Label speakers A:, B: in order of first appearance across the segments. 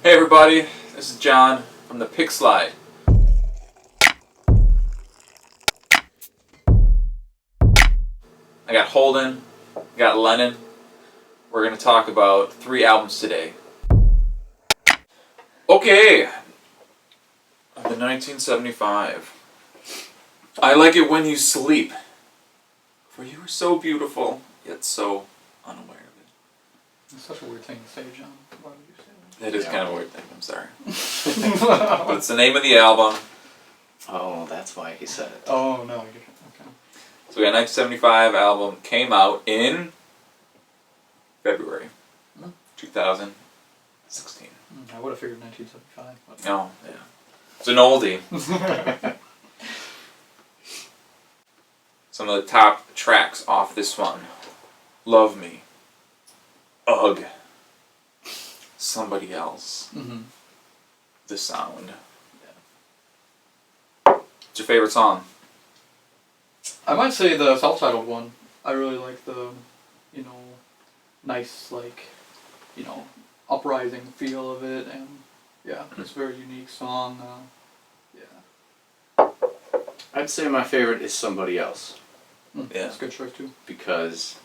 A: Hey everybody, this is John from the Pickslide. I got Holden, got Lennon. We're going to talk about 3 albums today. Okay, the 1975. I Like It When You Sleep. For you are so beautiful, yet so unaware of it.
B: It's such a weird thing to say, John. Why would you say
A: It is kind of a weird thing, I'm sorry. But it's the name of the album.
C: Oh, that's why he said it.
B: Oh, no, I get it. Okay.
A: So we got a 1975 album, came out in February 2016.
B: I would have figured 1975. But...
A: Oh, yeah. It's an oldie. Some of the top tracks off this one. Love Me. Ugh. Somebody Else.
B: Mm-hmm.
A: The Sound. Yeah. What's your favorite song?
B: I might say the self-titled one. I really like the, nice, uprising feel of it, and yeah, it's a very unique song. Yeah.
C: I'd say my favorite is Somebody Else.
A: Yeah.
B: That's a good choice too.
C: Because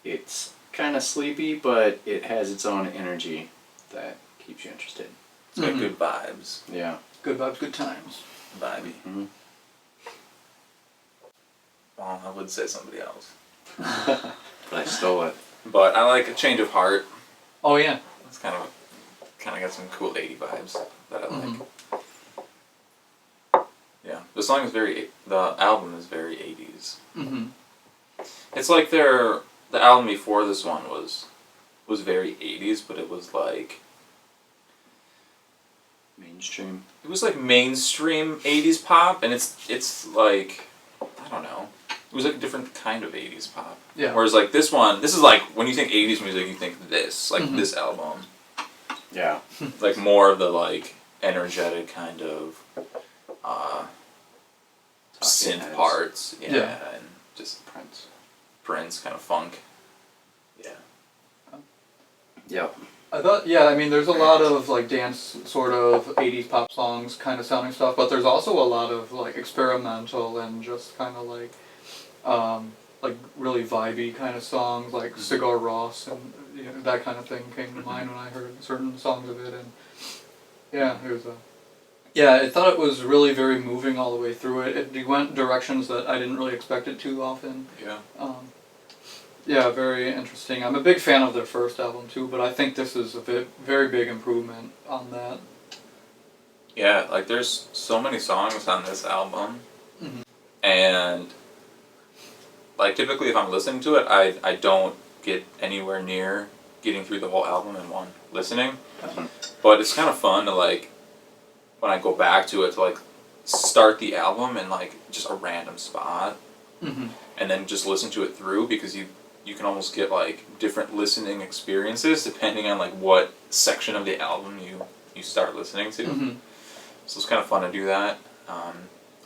C: it's kind of sleepy, but it has its own energy that keeps you interested.
A: It's got good vibes.
C: Yeah.
B: Good vibes, good times.
A: Vibey.
C: Mm-hmm.
A: Well, I would say Somebody Else.
C: But I stole it.
A: But I like A Change of Heart.
B: Oh yeah.
A: It's kind of got some cool 80 vibes that I like. Yeah, the album is very 80s.
B: Mm-hmm.
A: It's like the album before this one was very 80s, but it was like
C: Mainstream.
A: it was like mainstream 80s pop, and it's like, I don't know. It was like a different kind of 80s pop.
B: Yeah.
A: Whereas like this is like, when you think 80s music, you think this, like this album.
C: Yeah.
A: Like more of the like energetic kind of synth
C: heads.
A: parts.
B: Yeah.
A: And just Prince kind of funk. Yeah.
C: Yep.
B: I thought, there's a lot of like dance sort of 80s pop songs kind of sounding stuff, but there's also a lot of like experimental and just kind of like really vibey kind of songs, like Sigur Rós and that kind of thing came to mind when I heard certain songs of it, and yeah, it was I thought it was really very moving all the way through it. It went directions that I didn't really expect it to often.
A: Yeah.
B: Yeah, very interesting. I'm a big fan of their first album too, but I think this is a very big improvement on that.
A: Yeah, like there's so many songs on this album, and like typically if I'm listening to it, I don't get anywhere near getting through the whole album in one listening. But it's kind of fun to like, when I go back to it, to like start the album in like just a random spot, and then just listen to it through, because you can almost get like different listening experiences depending on like what section of the album you start listening to. So it's kind of fun to do that.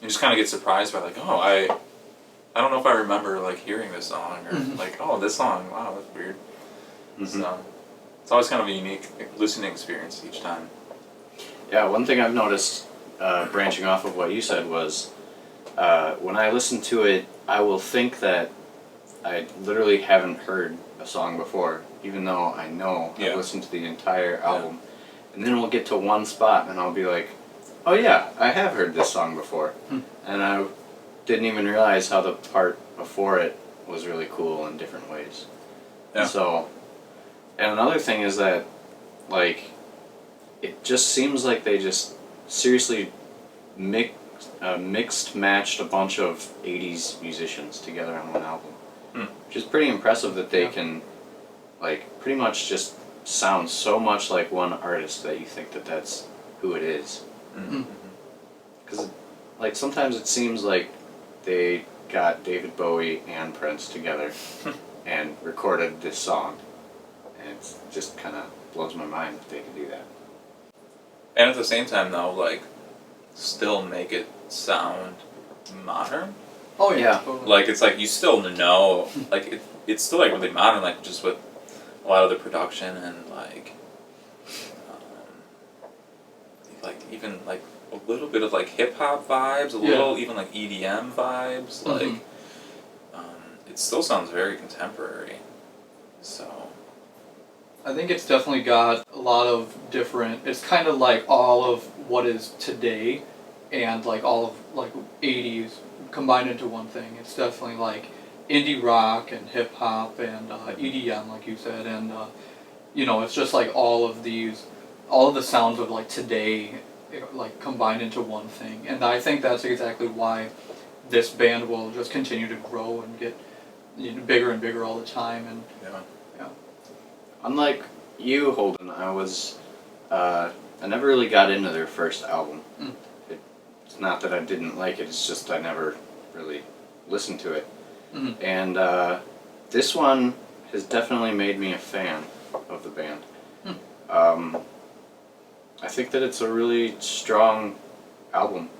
A: You just kind of get surprised by like, oh, I don't know if I remember like hearing this song, or like, oh, this song, wow, that's weird. So it's always kind of a unique listening experience each time.
C: Yeah, one thing I've noticed, branching off of what you said, was when I listen to it, I will think that I literally haven't heard a song before, even though I know I've listened to the entire album. And then we'll get to one spot and I'll be like, oh yeah, I have heard this song before. And I didn't even realize how the part before it was really cool in different ways.
A: Yeah.
C: So, and another thing is that, like, it just seems like they just seriously matched a bunch of 80s musicians together on one album. Which is pretty impressive that they can, like, pretty much just sound so much like one artist that you think that that's who it is. Because, like, sometimes it seems like they got David Bowie and Prince together and recorded this song. And it just kind of blows my mind that they could do that.
A: And at the same time, though, like, still make it sound modern.
B: Oh
C: Yeah.
B: Totally.
A: Like, it's like you still know, like, it's still like really modern, like just with a lot of the production and like like even like a little bit of like hip hop vibes, a little even like EDM vibes. Like, it still sounds very contemporary. So.
B: I think it's definitely got a lot of different. It's kind of like all of what is today, and like all of like '80s combined into one thing. It's definitely like indie rock and hip hop and EDM, like you said, and it's just like all of the sounds of like today, like combined into one thing. And I think that's exactly why this band will just continue to grow and get bigger and bigger all the time. And yeah.
C: Unlike you, Holden, I never really got into their first album. It's not that I didn't like it, it's just I never really listened to it. And this one has definitely made me a fan of the band. I think that it's a really strong album.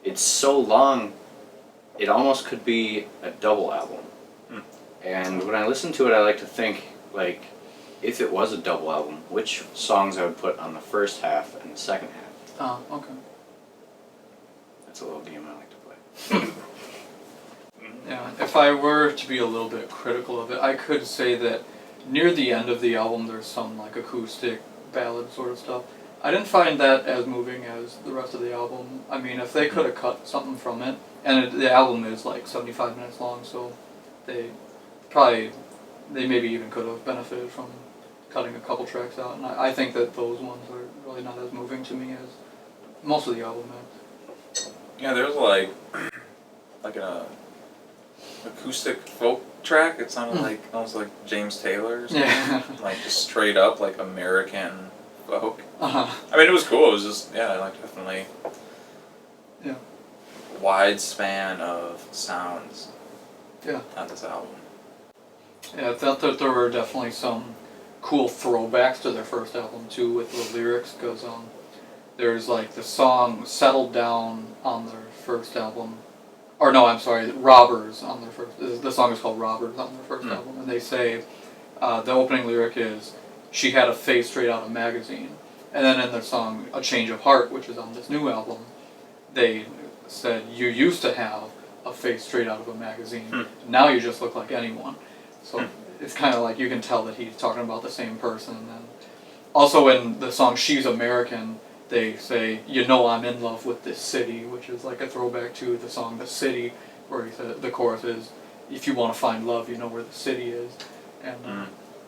C: It's so long, it almost could be a double album. And when I listen to it, I like to think, like, if it was a double album, which songs I would put on the first half and the second half.
B: Oh, okay.
C: That's a little game I like to play.
B: Yeah, if I were to be a little bit critical of it, I could say that near the end of the album there's some like acoustic ballad sort of stuff. I didn't find that as moving as the rest of the album. I mean, if they could have cut something from it, and the album is like 75 minutes long, so they maybe even could have benefited from cutting a couple tracks out, and I think that those ones are really not as moving to me as most of the album is.
A: Yeah, there's like a acoustic folk track. It sounded like almost like James Taylor or something.
B: Yeah.
A: Like just straight up like American folk.
B: Uh-huh.
A: I mean, it was cool. It was just like definitely wide span of sounds.
B: Yeah.
A: On this album.
B: Yeah, I thought that there were definitely some cool throwbacks to their first album too with the lyrics, because there's like the song "Settled Down" on their first album. Or no, I'm sorry, Robbers on their first. The song is called Robbers on their first album, and they say the opening lyric is, "She had a face straight out of a magazine," and then in their song "A Change of Heart," which is on this new album, they said, "You used to have a face straight out of a magazine. Now you just look like anyone." So it's kind of like you can tell that he's talking about the same person. And also in the song "She's American," they say, "I'm in love with this city," which is like a throwback to the song "The City," where he said the chorus is, "If you want to find love, you know where the city is." And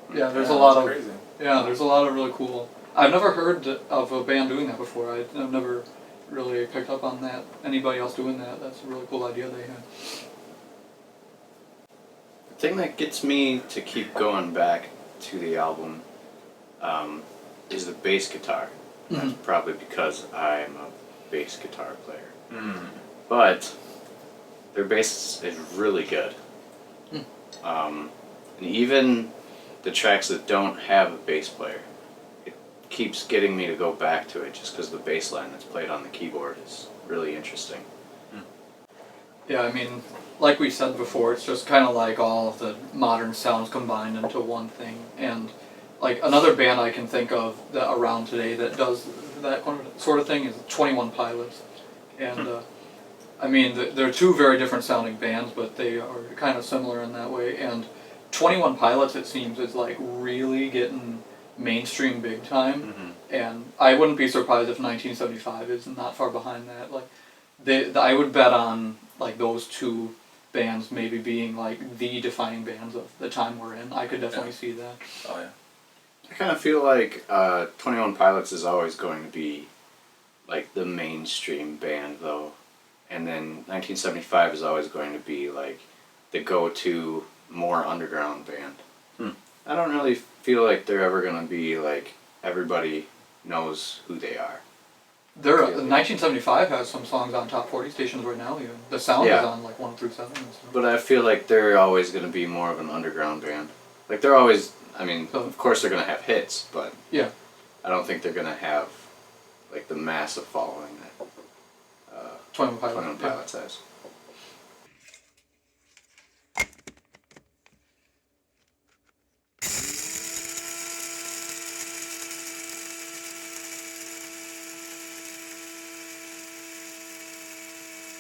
B: there's a lot of
A: crazy.
B: there's a lot of really cool. I've never heard of a band doing that before. I've never really picked up on that. Anybody else doing that? That's a really cool idea they had.
C: The thing that gets me to keep going back to the album is the bass guitar. That's probably because I'm a bass guitar player. But their bass is really good. And even the tracks that don't have a bass player, it keeps getting me to go back to it just because the bass line that's played on the keyboard is really interesting.
B: Yeah, I mean, like we said before, it's just kind of like all of the modern sounds combined into one thing. And like another band I can think of that around today that does that sort of thing is 21 Pilots. And I mean, they're two very different sounding bands, but they are kind of similar in that way. And 21 Pilots, it seems, is like really getting mainstream big time. And I wouldn't be surprised if 1975 is not far behind that. Like, I would bet on like those two bands maybe being like the defining bands of the time we're in. I could definitely see that.
A: Oh yeah.
C: I kind of feel like 21 Pilots is always going to be like the mainstream band though, and then 1975 is always going to be like the go-to more underground band. I don't really feel like they're ever going to be like everybody knows who they are.
B: 1975 has some songs on top 40 stations right now. Even the sound is on like 1 through 7 and stuff.
C: But I feel like they're always going to be more of an underground band. Like they're always, I mean, of course they're going to have hits, but I don't think they're going to have like the massive following that
B: 21
C: Pilots has.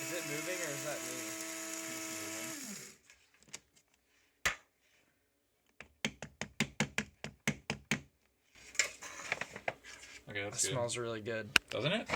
D: Is it moving or is that me?
A: Okay,
D: It
A: that's good.
D: smells really good.
A: Doesn't it?